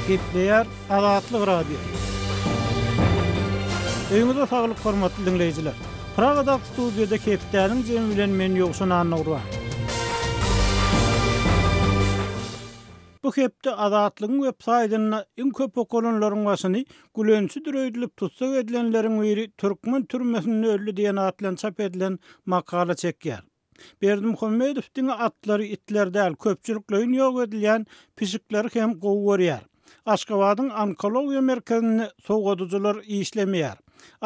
Gepleýär Azatlyk radio. Öňüňizde saglyk hormatly dinleýijiler. Pragada studiýada Kepdäniň jemi bilen men ýokşan anlaýar. Bu hepde Azatlygyň websaýtyna iň köp okulanlaryň başyny gülençi düreýdilip tutsak edilenleriň biri Türkmen türmesinde öldü diýen atlan çap edilen makala çekýär. Berdimuhammedowiň atlary itler däl, köpçülikleýin ýok edilen pişikleri hem gowy Aşgabatyň onkologiýa merkezine sowgadyjylar işlemeýär.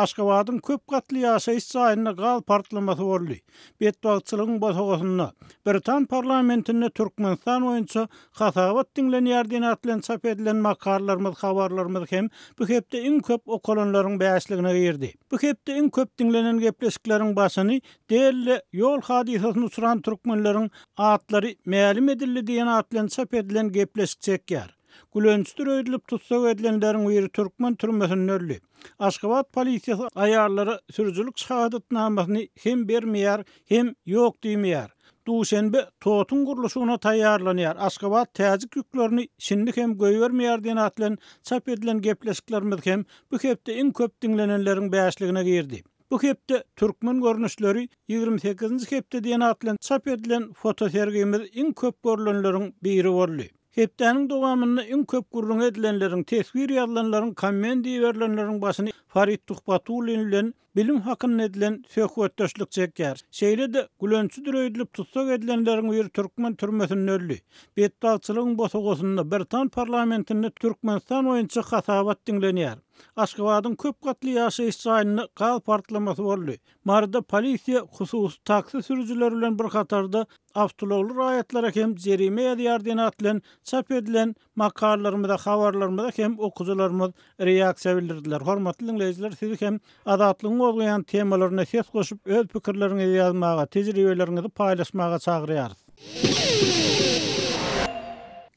Aşgabatyň köp gatly ýaşaýyş saýyna gal partlamasy boldy. Betbagçylygyň boşagasyna Britan parlamentinde Türkmenistan boýunça hasabat dinlenýär diýen atlan çap edilen makalarymyz, habarlarymyz hem bu hepde iň köp okulanlaryň bäşligine girdi. Bu hepde iň köp dinlenen gepleşikleriň başyny däl ýol hadisasyny uçuran türkmenleriň atlary mälim edildi diýen atlan çap edilen gepleşik çekýär. Gülençdir öýdülip tutsak edilenleriň biri Türkmen türmesinde öldü. Aşgabat polisiýasy aýarlary sürüjülük şahadatnamasyny hem bermeýär, hem ýok diýmeýär. Duşenbe totun guruluşyna taýýarlanýar. Aşgabat täzik ýüklerini şindik hem göýbermeýär diýen atlan çap edilen gepleşiklerimiz hem bu hepde iň köp dinlenenleriň bäşligine girdi. Bu hepde Türkmen görnüşleri 28-nji hepde diýen atlan çap edilen fotosergimiz iň köp görülenleriň biri boldy. Hepdäniň dowamyny iň köp gurrun edilenleriň tesvir ýazylanlaryň komment diýerlenleriň başyny Farid Tuhbatullin bilen bilim hakyny edilen söhbetdeşlik çekýär. Şeýle-de gülençi düreýdilip tutsak edilenleriň biri Türkmen türmesinde öldü. Betbagçylygyň boşagasyna Britan parlamentinde Türkmenistan boýunça hasabat dinlenýär. Aşgabatyň köp gatly ýaşaýyş saýyny gal partlamasy boldy. Marda polisiýa hususy taksi sürüjileri bilen bir katarda awtologly raýatlara hem jerime ýadyar diýen atlan çap edilen makalarymyzda, habarlarymyzda hem okujalarymyz reaksiýa bildirdiler. Hormatly dinleýijiler, siz hem Azatlygyň bolýan temalaryna ses goşup öz pikirleriňizi ýazmaga, tejribelerinizi paýlaşmaga çagyrýarys.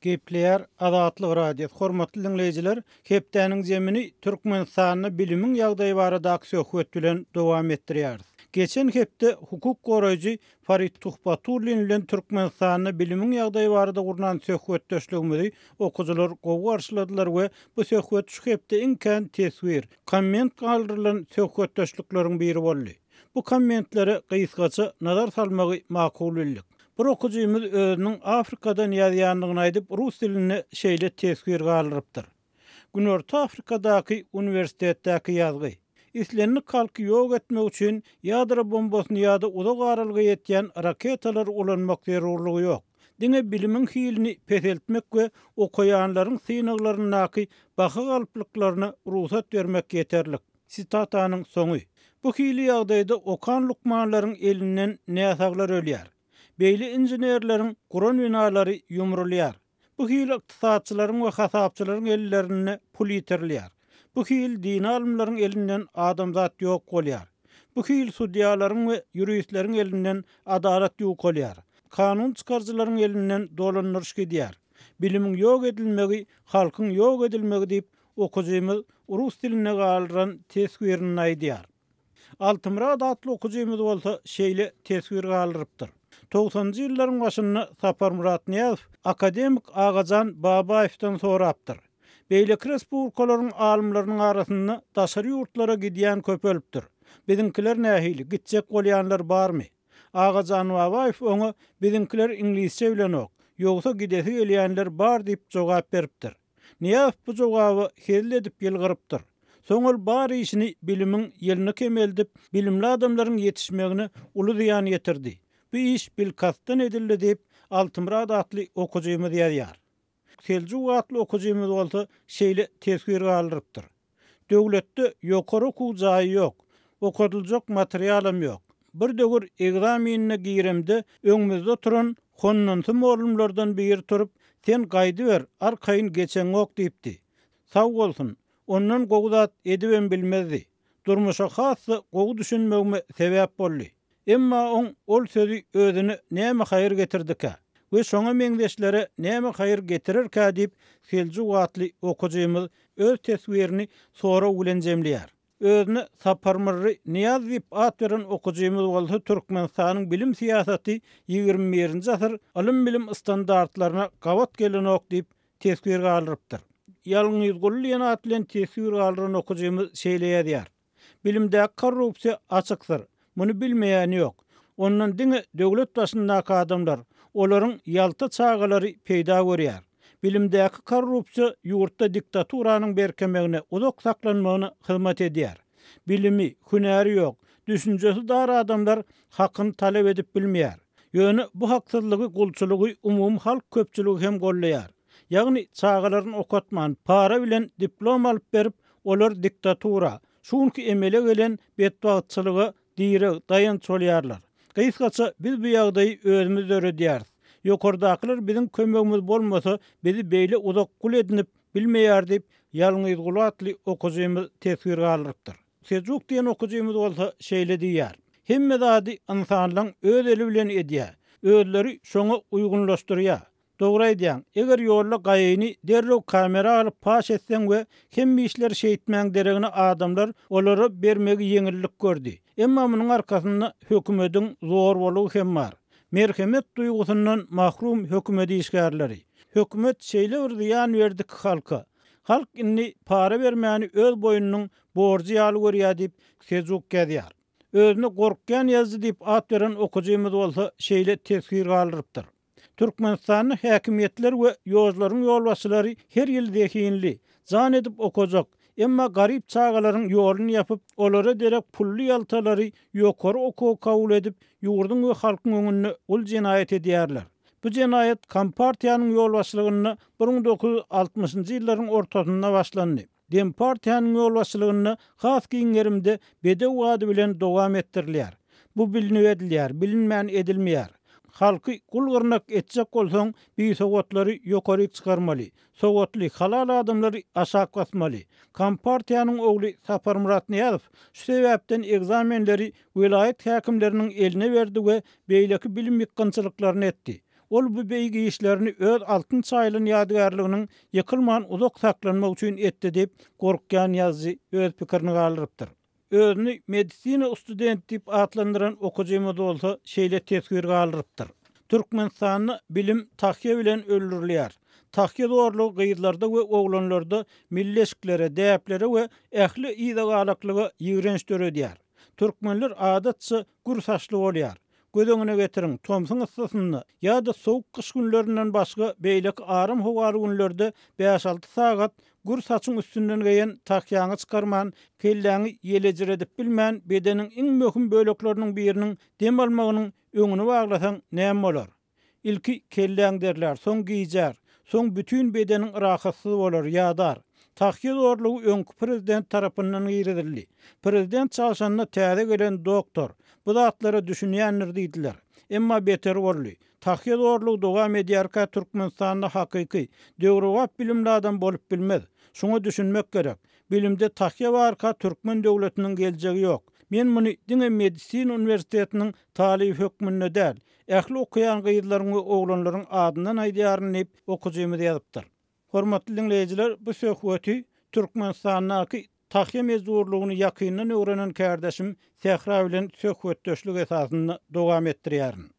Gepleýär Azatlyk radio. Hormatly dinleýijiler, Hepdäniň jemini Türkmenistanyň bilimiň ýagdaýy barada söhbet bilen dowam etdirýäris. Geçen hepde hukuk goraýjy Farid Tuhbatullin bilen Türkmenistanyň bilimiň ýagdaýy barada gurulan söhbetdeşligimizi okujalar gowy garşyladylar we bu söhbet şu hepde iň kän tesvir, komment galdyrylan söhbetdeşlikleriň biri boldy. Bu kommentlere gysgaça nazar salmagy makul bildik. Bir okujymyz özüniň Afrikadan ýazýanlygyny aýdyp rus diline şeýle tesvir galdyrypdyr. Günorta Afrikadaky universitetdäki ýazgy İslenlik halky ýok etmek üçin ýadra bombasyny ýa-da uzak aralyga ýetýän raketalar ulanmak zerurlygy ýok. Diňe bilimiň hilini peseltmek we okuýanlaryň synaglarynaky baha galyplyklaryna ruhsat bermek ýeterlik. Sitataның soňy. Bu hili ýagdaýda okan lukmanlaryň elinden näsaglar ölýär. Beýle inženerleriň guran binalary ýumrulýar. Bu hili ykdysatçylaryň we hasapçylaryň ellerine pul ýitirilýär. Bu hil din alimleriň elinden adamzat ýok bolýar. Bu hil sudiýalaryň we ýuristleriň elinden adalet ýok bolýar. Kanun çykarjylaryň elinden dolanýyş gidýär. Bilimiň ýok edilmegi, halkyň ýok edilmegi diýip okujymyz rus diline galyran tesvirini aýdýar. Altymrad adly okujymyz bolsa şeýle tesvir galyrypdyr. 90-njy ýyllaryň başynda Sapar Murat Niýazow akademik Agajan Babaýewden sorapdyr. Beýleki respublikalaryň alimleriň arasynda daşary ýurtlara gidýän köp ölüpdir. Biziňkiler nähili, gitjek bolýanlar barmy? Agajan Babaýew oňa biziňkiler ingilisçe bilenok, ýogsa gidesi gelýänler bar diýip jogap beripdir. Niýazow bu jogaby hel edip ýylgyrypdyr. Soňul bar işini bilimiň ýeline kemeldip, bilimli adamlaryň ýetişmegine uly ýan ýetirdi. Bu iş bilkastan edildi diýip Altymrad adly okujymyz ýazýar. Seljuk adly okujymyz bolsa şeýle tesvir galyrypdyr. Döwletde ýokary okuw jaýy ýok, okudyljak materialym ýok. Bir döwür egzaminine giremde öňümizde turan honnanty molumlardan biri turup, "Sen gaýdy ber, arkaýyn geçen ok" diýipdi. Sag bolsun, ondan gowzat edibem bilmezdi. Durmuşa hasy gowy düşünmegime sebäp boldy. Emma on ol sözü özüne näme haýyr getirdika we şoňa meňdeşlere näme haýyr getirirkä diýip Seljuk adly okujymyz öz teswirini sonra bilen jemleýär. Özüne Sapar Murat Niýazow diýip at beren okujymyz bolsa Türkmenistanyň bilim siýasaty 21-nji asyr ilim bilim standartlaryna gawat gelenok diýip teswir galyrypdyr. yalňyz gollyna atlan tesir galyran okujymyz şeýleýär. Bilimde korrupsiýa açykdyr. Muny bilmeýän ýok. Ondan diňe döwlet başyndaky adamlar olaryň ýalta çağalary peýda görýär. Bilimdäki korrupsiýa ýurtda diktaturanyň berkemegine uzak saklanmagyna hyzmat edýär. Bilimi, hünäri ýok, düşünjesi dar adamlar hakyny talep edip bilmeýär. Ýöne bu haksızlygy, gulçylygy umum halk köpçüligi hem gollaýar. Ýagny çağalaryny okatman, para bilen diplom alyp berip, olar diktatura, şunki emele gelen bedbagatçylygy diýre dayanç bolýarlar. Kysgaça biz bu ýagdaýy özümiz öredýäris. Ýokardakylar biziň kömegimiz bolmasa bizi beýle uzak gul edinip bilmeýär diýip ýalňyz gulatly okujymyz tesir galypdyr. Sejuk diýen okujymyz bolsa şeýle diýär. Hemme zady insanlaryň öz eli bilen edýär. Özleri şoňa uygunlaşdyrýar. Dogry aýdýan, eger ýolda gaýyny derrew kamera alyp paş etseň we hemme işler şeýitmäň deregine adamlar olary bermegi ýeňillik gördi. Emma munyň arkasynda hökümetiň zor bolugy hem bar. Merhemet duýgusundan mahrum hökümet işgärleri. Hökümet şeýle bir ziýan berdik halka. Halk inni para bermäni öz boýunyň borjy ýaly görýär diýip sejuk gedýär. Özüne gorkýan ýazdy diýip at beren okujymyz bolsa şeýle tesir galypdyr. Türkmenistanyň häkimetler we ýozlaryň ýolbaşçylary her ýyl dehinli, zan edip okujak. Emma garip çağalaryň ýoluny ýapyp, olara derek pully ýaltalary ýokary okuw kabul edip, ýurdun we halkyň öňünde ul jenaýat edýärler. Bu jenaýat Kompartiýanyň ýolbaşçylygyna 1960-njy ýyllaryň ortasynda başlandy. Dem partiýanyň ýolbaşçylygyna has giňerimde bedew wady bilen dowam etdirilýär. Bu bilinip edilýär, bilinmän edilmeýär. Halky gulgyrnak etjek bolsaň, bir sowatlary ýokary çykarmaly. Sowatly halal adamlary aşak basmaly. Kompartiýanyň ogly Sapar Murat Niýazow şu sebäpden egzamenleri vilayet häkimleriniň eline berdi we beýleki bilim ýykgynçylyklaryny etdi. Ol bu beýgi işlerini öz altyn çaýlyň ýadygärliginiň ýykylman uzak saklanmak üçin etdi diýip gorkýan ýazgy öz pikirini galypdyr. Özüni medisina student diýip atlandyran okujymyz bolsa şeýle tesir galypdyr. Türkmenistanyň bilim tahýe bilen öldürilýär. Tahýe zorlugy gyýylarda we oglanlarda milleşiklere, däplere we ähli ýydagalyklyga ýigrenç töredýär. Türkmenler adatça gür saçly bolýar. Gödöňüne getiriň, Tomsun yssysyny ýa-da sowuk kış günlerinden başga beýlek arym howary günlerde 5-6 sagat gür saçyň üstünden geýen tahýany çykarman, kelläňi ýelejir edip bilmän bedeniň iň möhüm bölekleriniň biriniň dem almagynyň öňüne baglasaň näme bolar? Ilki kelläň derler, soň giýjer, soň bütün bedeniň rahatsyz bolar, ýadar. Tahýe zorlugy öňkü prezident tarapyndan giýredildi. Prezident çalışanyna täze gelen doktor bu zatlara düşünýänler diýdiler. Emma beter boldy. Tahýe zorlugy dowam edýärkä Türkmenistanda hakyky, döwrewap bilimli adam bolup bilmez. Şuňa düşünmek gerek. Bilimde tahýe barka Türkmen döwletiniň geljegi ýok. Men muny diňe medisina universitetiniň talyp hökmünde däl, ähli okuyan gyýylaryň we oglanlaryň adyndan aýdýaryn diýip okujymyz ýazypdyr. Hormatly dinleyijiler, bu söhbeti Türkmenistanyň tahýe mezurlugyny ýakyndan öwrenen kardeşim Sehra bilen söhbetdeşlik esasynda dowam etdirýärin.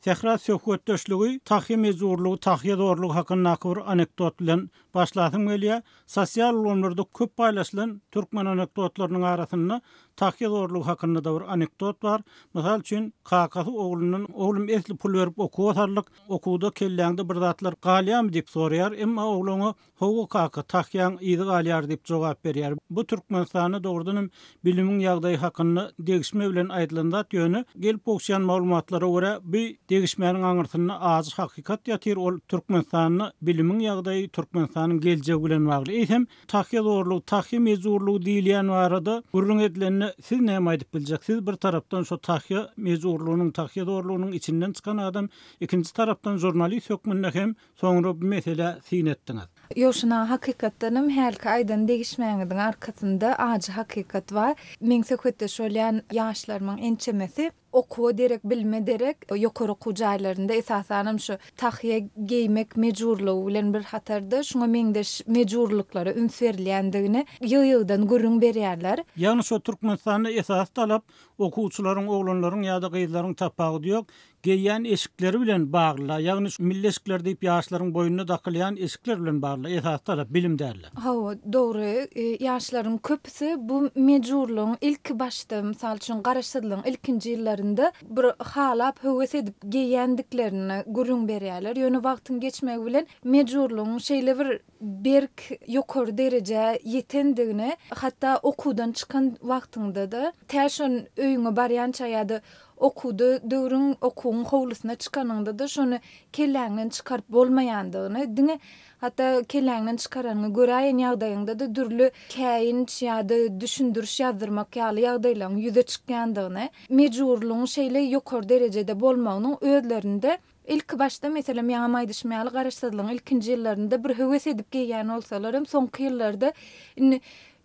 Sehra söhbetdeşligi tahýe mezurlugy, tahýe zorlugy hakynda bir anekdot bilen başlasym gelýär. Sosial ulanlarda köp paýlaşylan türkmen anekdotlarynyň arasynda tahýe zorlugy hakynda da bir anekdot bar. Mysal üçin kakasy oglunyň oglum esli pul berip okuwatarlyk, okuwda kelläňde bir zatlar galýam diýip soraýar, emma ogluna "Howa kaka, tahýaň ýygy galýar" diýip jogap berýär. Bu Türkmenistanyň dogrudan bilimiň ýagdaýy hakynda degişme bilen aýdylan zat ýöne gelip okşayan maglumatlara görä bu degişmäniň aňyrtynda az hakykat ýatyr. Ol Türkmenistanyň bilimiň ýagdaýy Türkmenistanyň geljegi bilen bagly. Hem tahýe zorlugy, tahýe mezurlugy diýilýän barada gurrun edilenini siz näme aýdyp biljeksiz? Bir tarapdan şu tahýe mezurlugynyň, tahýe zorlugynyň içinden çykan adam, ikinji tarapdan jurnalist hökmünde hem soňra bu mesele sinetdiňiz. Ýoşuna hakykatdanam helki aýdan degişmäňiň arkasynda ajy hakykat bar. Men söhbetde şolyan ýaşlarymyň ençemesi okuw derek, bilme derek, ýokary okuw jaýlarynda esasanam şu tahýe giymek mejurlugy bilen bir hatarda, şoňa meňde mejurlyklary üns berilýändigini ýygydan görüň berýärler. Ýani şu Türkmenistanda esas talap okuwçylaryň, oglanlaryň ýa-da gyzlaryň tapagy diýok, geýýän eşikleri bilen bagly, ýagny milli eşikler diýip ýaşlaryň boýnuna dakylýan eşikler bilen bagly. Esas tarap bilim därler. Hawa, dogry. Ýaşlaryň köpüsi bu mejurlygyň ilk başda, mysal üçin garaşsyzlygyň ilkinji ýyllarynda bir halap höwes edip geýýändiklerini gurrun berýärler. Ýöne wagtyň geçmegi bilen mejurlygyň şeýle bir berk ýokary derejä ýetendigini, hatda okuwdan çykan wagtynda da täşon öýüňe barýança ýa-da okuwdy, döwrüň okuwyň howlusyna çykanyňda da şonu kelläňden çykaryp bolmaýandygyny, diňe hatta kelläňden çykaranyňy göräýän ýagdaýynda da dürli käýinç ýa-da düşündürüş ýazdyrmak ýaly ýagdaýlaryň ýüze çykýandygyny, mejurlygyň şeýle ýokary derejede bolmagynyň özlerinde ilk başda meselem ýa maýdyşmaýaly garaşsyzlygyň ilkinji ýyllarynda bir höwes edip geýýän bolsalarym, soňky ýyllarda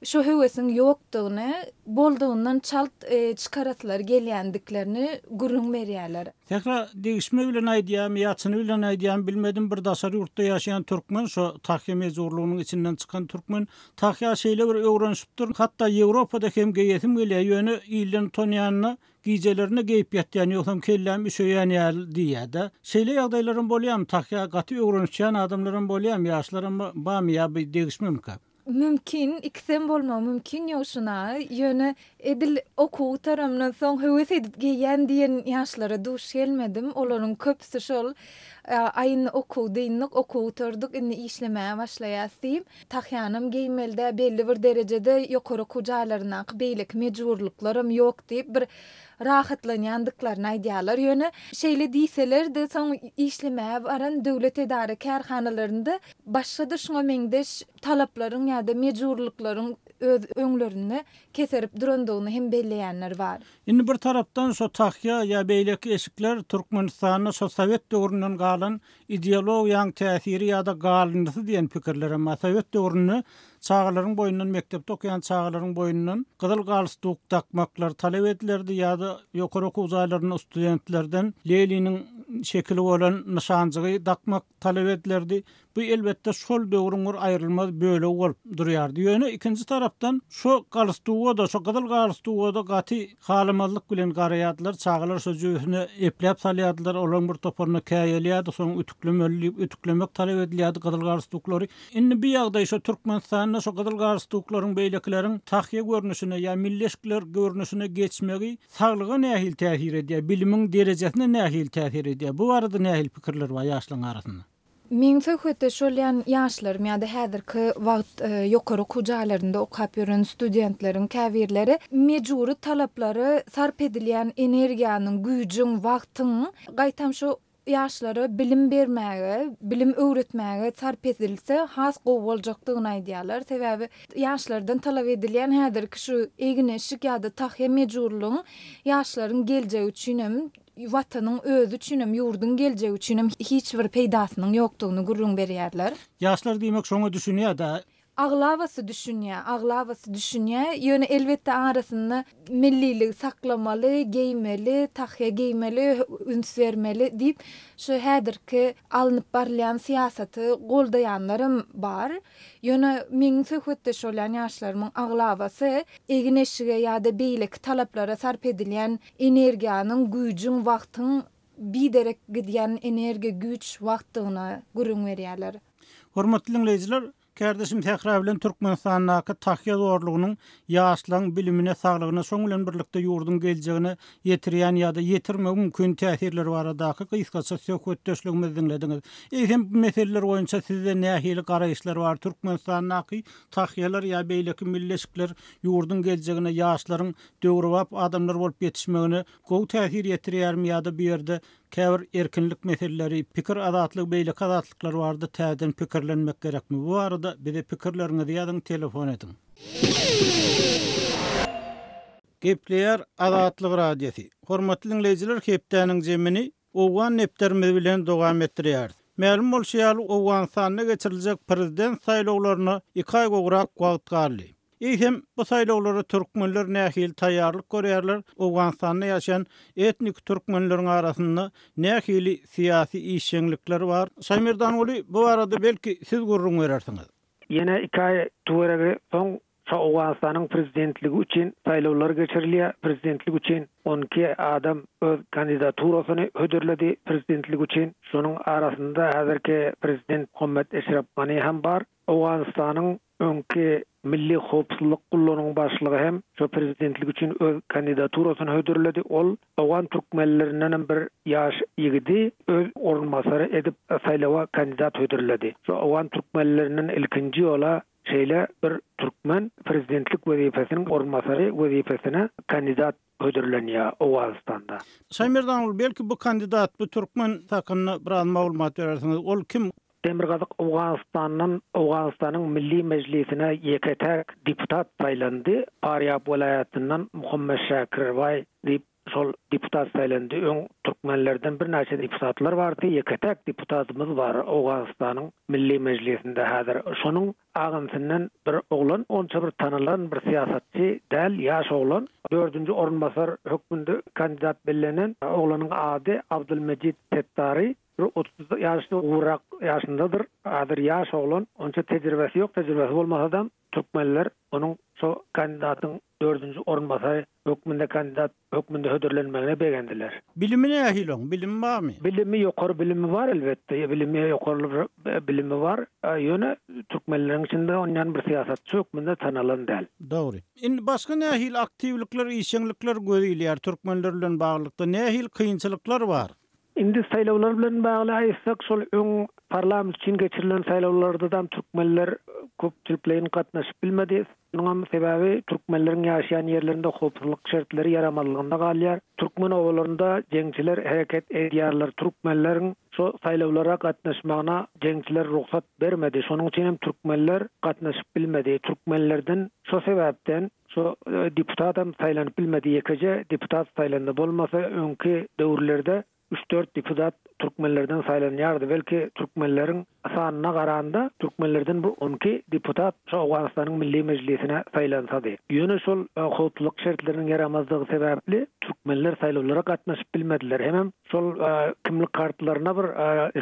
şu höwesiň ýokdugyny, boldugyndan çalt çykaratlar gelýändiklerini gurrun berýärler. Tekrar degişme bilen aýdýam, ýaçyny bilen aýdýam, bilmedim bir daşary ýurtda ýaşaýan türkmen, şu Tahya mejurlygynyň içinden çykan türkmen, Tahya şeýle bir öwrenşipdir. Hatda Ýewropada hem geýetim gelýär, ýöne ýylyň tonýanyny giyjelerini geyip ýatýan ýoksam kellem üşeýän ýaly diýär-de. Şeýle ýagdaýlarym bolýar, Tahya gaty öwrenşýän adamlaryň bolýar, ýaşlarym bamy ýa bir degişme mümkin. Mümkin, ikisem bolmagy mümkin ýoşuna. Ýöne edil okuw taramdan soň höwes edip geýýän diýen ýaşlara duş gelmedim. Olaryň köpüsi şol aýyny okuw diýnik, okuw turduk, indi işlemäge başlaýasym. Tahyanym geýmelde belli bir derejede ýokary okuwjaýlaryna beýlik mejburluklarym ýok diýip bir rahatlanýandyklaryny aýdýarlar. Ýöne şeýle diýseler de soň işlemäge baran döwlet edara kärhanalarynda başga da şoňa meňdeş talaplaryň ýa-da mejburlyklaryň öz öňlerini keserip durandygyny hem belleýänler bar. Indi bir tarapdan şu Tahya ýa beýleki eşikler Türkmenistanyň şu Sowet döwründen galan ideologiýaň täsiri ýa-da galynysy diýen pikirler, ama Sowet döwrüni çağalaryň boýundan mektepde okuyan çağalaryň boýundan gyzyl galstuk takmaklar talep edilerdi ýa-da ýokary okuwjaýlaryň studentlerden Leniniň şekili bolan nişanjygy takmak talep edilerdi. Bu elbetde şol döwrüň bir aýrylmaz bölegi bolup durýardy. Ýöne ikinji tarapdan şu galstuga da, şu gyzyl galstuga da gaty halamazlyk bilen garaýardylar. Çağalar şu jüýüne eplep salýardylar, olaryň bir toparyny käýelýärdi, soň ütüklemek talep edilýärdi gyzyl galstuklary. Indi bu ýagdaý şu Türkmenistanyň şu gyzyl galstuklaryň beýlekleriň Tahya görnüşine ýa milleşikler görnüşine geçmegi saglyga nähil täsir edýär, bilimiň derejesine nähil täsir edýär. Bu arada nähil pikirler bar ýaşlaryň arasynda? Min söhbetde şolyan ýaşlarym ýa-da häzirki wagt ýokary okuwjaýlarynda okap ýören studentleriň, käbirleri mejburi talaplary sarp edilýän energiýanyň, güýjüň, wagtyň gaýtam şu ýaşlara bilim bermäge, bilim öwretmäge sarp edilse has gowy boljakdygyny aýdýarlar. Sebäbi ýaşlardan talap edilýän häzirki şu egineşik ýa-da Tahya mejburlygyň ýaşlaryň geljegi üçin hem watanyň özü üçin hem ýurdun geljegi üçin hem hiç bir peýdasynyň ýokdugyny gurrun berýärler. Ýaşlar diýmek şoňa düşünýär-de. Aglavasy düşünýär. Ýöne elbetde arasynda millilik saklamaly, geýmeli, Tahya geýmeli, üns bermeli diýip şu häzirki alınıp barlayan siýasaty goldaýanlarym bar. Ýöne meň söhbetde şolyan ýaşlarymyň aglavasy egineşige ýa-da beýlik talaplara sarp edilýän energiýanyň, güýjüň, wagtyň biderek gidýän energiýa, güýç wagtyna gurrun berýärler. Hormatly dinleýijiler, Kardeşim tekrar bilen Türkmenistanyň Tahya zorlugynyň ýaşlaryň bilimine, saglygyna, şoň bilen birlikde ýurdun geljegine ýetirýän ýa-da ýetirme mümkin täsirleri baradaky gysgaça söhbetdeşligimizi dinlediňiz. Hem bu meseleler boýunça sizde nähili garaýşlar bar? Türkmenistanyň Tahyalar ýa beýleki milleşikler ýurdun geljegine ýaşlaryň döwrüwap adamlar bolup ýetişmegine gowy täsir ýetirýärmi ýa-da bu ýerde käbir erkinlik meseleleri, pikir azatlyk, beýleki azatlyklar bardy, täzeden pikirlenmek gerekmi? Bu arada bize pikirleriňizi ýazyň, telefon edin. Gepleýär Azatlyk radiosi. Hormatly dinleýijiler, hepdeniň jemini owan nepterimiz bilen dowam etdirýär. Ma'lum bolşýar, Owganstanda geçiriljek prezident saýlawlaryna 2 aý gowrak wagt galdy. Hem bu saýlawlara türkmenler nähil taýýarlyk görýärler. Owganstanda ýaşaýan etnik türkmenleriň arasynda nähili syýasy işçilikler bar. Saýmirdan oly bu arada belki siz gurrun berersiňiz. Yine 2 ay tuğrege son Şu Awganistanyň prezidentligi üçin saýlawlar geçirilýär. Prezidentlik üçin 12 adam öz kandidaturasyny ödürledi prezidentlik üçin. Şonuň arasynda häzirki prezident Muhammed Eşref Gani hem bar. Awganistanyň öňki Milli Howpsuzlyk Gullugynyň başlygy hem şu prezidentlik üçin öz kandidaturasyny ödürledi. Ol Awgan türkmenlerinden bir ýaş ýigidi öz orunmasary edip saýlawa kandidat ödürledi. Şu Awgan türkmenlerinden ilkinji ola şeýle bir türkmen prezidentlik wezifesiniň orunmasary wezifesine kandidat ödürlenýär Awganistanda. Saýmerdan belki bu kandidat bu türkmen hakyna bir maglumat berersiňiz. Ol kim? Demirgazyk Awganistanyň Milli Mejlisine ýeketek deputat saýlandy. Faryab welaýatynyň Muhammed Şakirway diýip şol deputat saýlandy. Öň türkmenlerden bir näçe deputatlar bardy. Ýeketek deputatymyz bar Awganistanyň Milli Mejlisinde häzir. Şonuň agyntynyň bir oglan, onça bir tanylan bir siýasatçy däl, ýaş oglan. 4-nji orunmasar hökmünde kandidat bellenen oglanyň ady Abdulmejid Tettari. 30 ýaşly urak ýaşyndadyr. Adyr ýaş oglan, onça tejribesi ýok, tejribesi bolmasa da türkmenler onuň şu kandidatyň 4-nji orunmasary hökmünde hödürlenmegine begendiler. Bilimi nähil oň? Bilimi barmy? Bilimi ýokary bilimi bar elbetde. Bilimi ýokary bilimi bar. Ýöne türkmenleriň içinde ondan bir siýasatçy hökmünde tanalan däl. Dogry. Indi başga nähil aktivlikler, işçilikler görilýär türkmenler bilen baglykda? Nähil kynçylyklar bar? Indi saýlawlar bilen bagly aýtsak, şol öň parlament üçin geçirilen saýlawlardan türkmenler köpçüliklerini gatnaşyp bilmedi. Şonuň sebäbi türkmenleriň ýaşaýan ýerlerinde howpsuzlyk şertleri ýaramanlygynda galýar. Türkmen owalarynda jeňçiler hereket edýärler. Türkmenleriň şu saýlawlara gatnaşmagyna jeňçiler ruhsat bermedi. Şonuň üçin hem türkmenler gatnaşyp bilmedi. Türkmenlerden şu sebäpden şu deputatam saýlanyp bilmedi. Ýekece deputat saýlandy bolmasa öňki döwürlerde 3-4 deputat türkmenlerden saýlanýardy. Belki türkmenleriň sanyna garanda türkmenlerden bu 12 deputat şu Awganistanyň Milli Mejlisine saýlansady. Ýöne şol howpsuzlyk şertleriniň yaramazlygy sebäpli türkmenler saýlawlara gatnaşyp bilmediler. Hem şol kimlik kartlaryna bir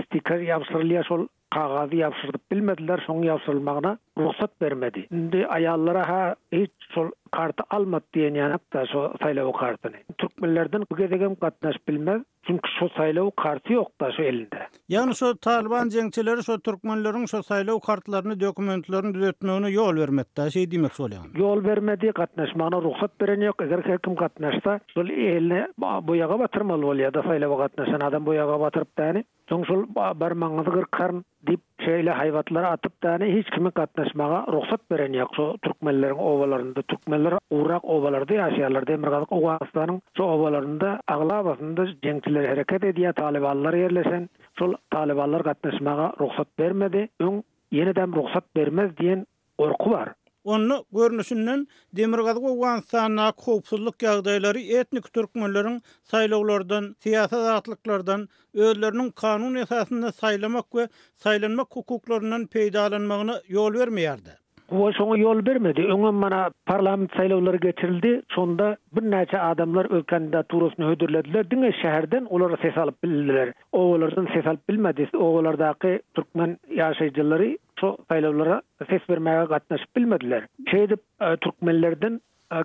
stiker ýapşyrylýar, şol kagazy ýapşyrdyp bilmediler. Şoň ýapşyrylmagyna ruhsat bermedi. Indi aýallara hiç şol kartı almadı diýen ýanapda şu saýlaw kartyny. Türkmenlerden bu gezegem gatnaşyp bilmez. Çünkü şu saýlaw karty ýok da şu elinde. Ýani şu Taliban jeňçileri şu türkmenleriň şu saýlaw kartlaryny, dokumentlaryny düzeltmegine ýol bermedi. Şeý diýmek bolýan. Ýol bermedi, gatnaşmagyna ruhsat beren ýok. Eger kim gatnaşsa, şol eline boýaga batyrmaly bolýar da saýlawa gatnaşan adam boýaga batyryp däni. Soň şol barmagyňyzy gyrkarn diýip şeýle haýwatlara atyp däni hiç kimi gatnaşmaga ruhsat beren ýok. Şu türkmenleriň owalarynda türkmenler urak owalarda ýaşaýarlar. Demirgazyk Awganistanyň şu owalarynda aglabasynda jeňçiler hereket edýär, talibanlar ýerleşen. Şol talibanlar gatnaşmaga ruhsat bermedi. Öň ýeneden ruhsat bermez diýen gorku bar. Onu görnüşinden Demirgazyk Awganistanyň howpsuzlyk ýagdaýlary etnik türkmenleriň saýlawlardan, siýasat atlyklardan özleriniň kanun esasynda saýlamak we saýlanmak hukuklarynyň peýdalanmagyna ýol bermeýärdi. O şoňa ýol bermedi. Öňe mana parlament saýlawlary geçirildi. Şonda bir näçe adamlar öz kandidaturasyny ödürlediler. Diňe şäherden olara ses alyp bildiler. Owalardan ses alyp bilmedi. Owalardaky türkmen ýaşaýjylary şu saýlawlara ses bermäge gatnaşyp bilmediler. Şeýdip türkmenlerden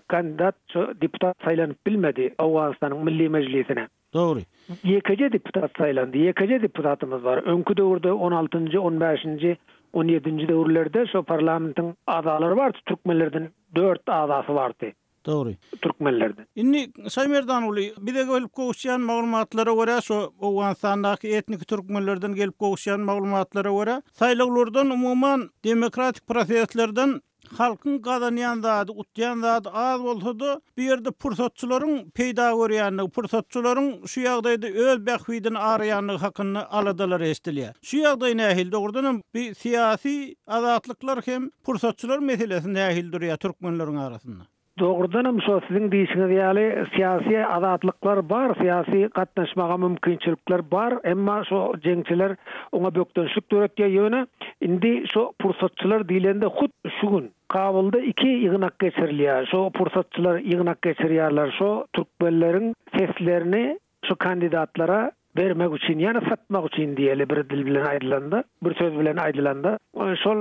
kandidat deputat saýlanyp bilmedi Awganistanyň Milli Mejlisine. Dogry. Ýekece deputat saýlandy. Ýekece deputatymyz bar. Öňkü döwürde 16-njy, 15-nji 17-nji döwürlerde şu parlamentiň azalary bar. Türkmenlerden 4 azasy bardy. Dogry. Türkmenlerden. Indi Saýmerdan uly bize gelip gowuşýan maglumatlara görä şu Awganistandaky etnik türkmenlerden gelip gowuşýan maglumatlara görä saýlawlardan umuman demokratik proseslerden halkyň gazanýan zady, utýan zady az bolsa-da bir ýerde pursatçylaryň peýda görýänligi, pursatçylaryň şu ýagdaýda öz bähwidini araýanlygy hakyny aladalar estilýär. Şu ýagdaý nähil dogrudan bir siýasy azatlyklar hem pursatçylar meselesi nähil durýar türkmenleriň arasynda. Doğrudan şu sizin diýişiňiz ýaly siýasy azatlyklar bar, siýasy gatnaşmaga mümkinçilikler bar, emma şu jeňçiler oňa bökdönşük döretýär ýöne. Indi şu pursatçylar diýilende hut şu gün Kabulda 2 ýygnak geçirilýär. Şu pursatçylar ýygnak geçirýärler. Şu türkmenleriň seslerini şu kandidatlara vermek üçin, yani satmak üçin diýeli bir dil bilen aýdylanda, bir söz bilen aýdylanda, şol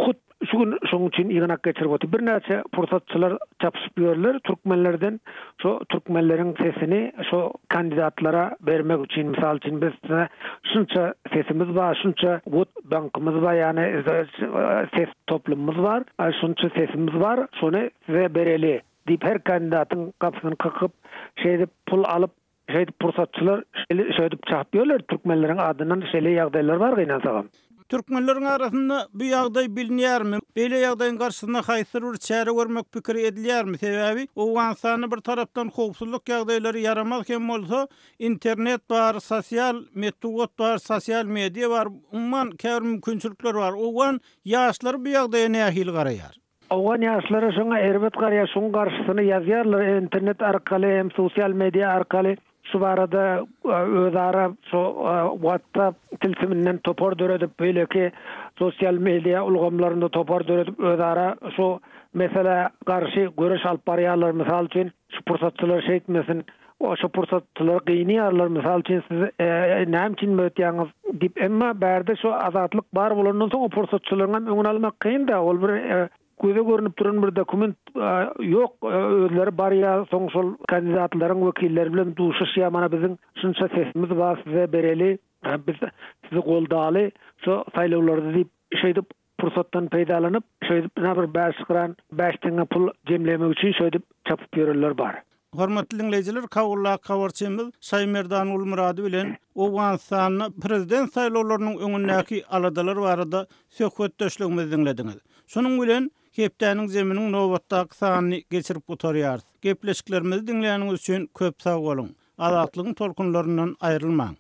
hut şoň üçin ýygynak geçirip otur. Bir näçe pursatçylar çapyşyp ýörler türkmenlerden şo türkmenleriň sesini şo kandidatlara bermek üçin, misal üçin biz şunça sesimiz bar, şunça wot bankymyz bar, ýani ses toplumumuz bar, şunça sesimiz bar, şonu size bereli diýip her kandidatyň gapysyny kykyp, şeýle pul alyp, şeýle pursatçylar şeýle çapyp ýörler türkmenleriň adynan şeýle ýagdaýlar bar gynasagam. Türkmenleriň arasynda bu ýagdaý bilinýärmi? Beýle ýagdaýyň garşysynda haýsy bir çäre görmek pikir edilýärmi? Sebäbi Owgansany bir tarapdan howpsuzlyk ýagdaýlary yaramaz hem bolsa, internet bar, sosial medya bar, sosial media bar, umman käbir mümkinçilikler bar. Owgan ýaşlar bu ýagdaýa nähili garaýar? Owgan ýaşlary şoňa erbet garaýar, şoň garşysyny ýazýarlar internet arkaly hem sosial media arkaly. Şu barada özara WhatsApp tilsiminden topar döredip beýleki sosial media ulgamlarynda topar döredip özara şu mesele garşy görüş alyp barýarlar. Misal üçin şu pursatçylar şeýtmesin, şu pursatçylar gynýarlar. Misal üçin siz näme üçin mötýäňiz diýip, emma bärde şu azatlyk bar bolandan soň o pursatçylaryň öňüni almak kyn da, ol bir göze görünüp duran bir dokument yok, özleri barya soňşol kandidatlaryň wekilleri bilen duşuş ýamana biziň şunça sesimiz bar, size bereli, biz sizi goldaly, şu saýlawlarda diýip şeýdip pursatdan peýdalanyp, şeýdip bir bäşikran, bäştiňe pul jemlemek üçin şeýdip çapyp ýörler bar. Hormatly dinleyijiler, kawulla kawarçymyz Şaýmerdan Ulmurady bilen Owganstanyň prezident saýlawlarynyň öňündäki aladalar barada söhbetdeşligimizi dinlediňiz. Şonuň bilen Hepdäniň zeminiň nowatdaky sanyny geçirip oturýar. Gepleşiklerimizi dinleýäniňiz üçin köp sag bolun. Azatlygyň tolkunlaryndan aýrylmaň.